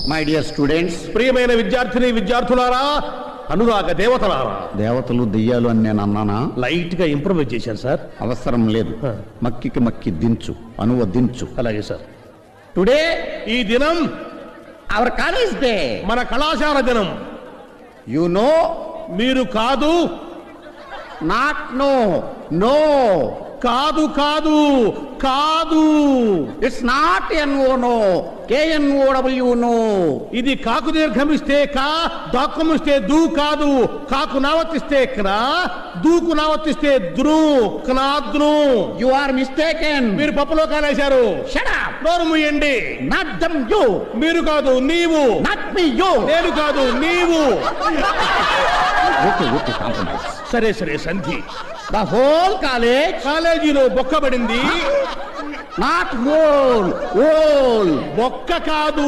My dear students, ప్రియమైన విద్యార్థిని విద్యార్థులారా, అనురాగ దేవతలారా. దేవతలు దెయ్యాలు అని నేను అన్నానా? లైట్ గా ఇంప్రూవైజ్ చేశాను సార్. అవసరం లేదు. మక్కికి మక్కి దించు, అనువదించు. అలాగే సార్. టుడే ఈ దినం అవర్ కాలేజ్ డే. మన కళాశాల దినం. యు నో, మీరు కాదు, నాట్ నో, నో కాదు కాదు కాదు. It's not N O no, K N O W know. ఇది కాకు దీర్ఘమిస్తే కా, దాక్కుమిస్తే దూ కాదు. కాకు నావర్తిస్తే క్నా, దూకు నావర్తిస్తే ద్రు, క్నాద్రు. You are mistaken. మీరు పప్పులో కాలేశారు. Shut up. నోరు మూయండి. Not dum you. మీరు కాదు నీవు. Not me you. నేను కాదు నీవు. Okay okay, compromise. సరే సరే సంధి. The whole college. కాలేజీలో బొక్కబడింది. Not whole, whole. బొక్క కాదు,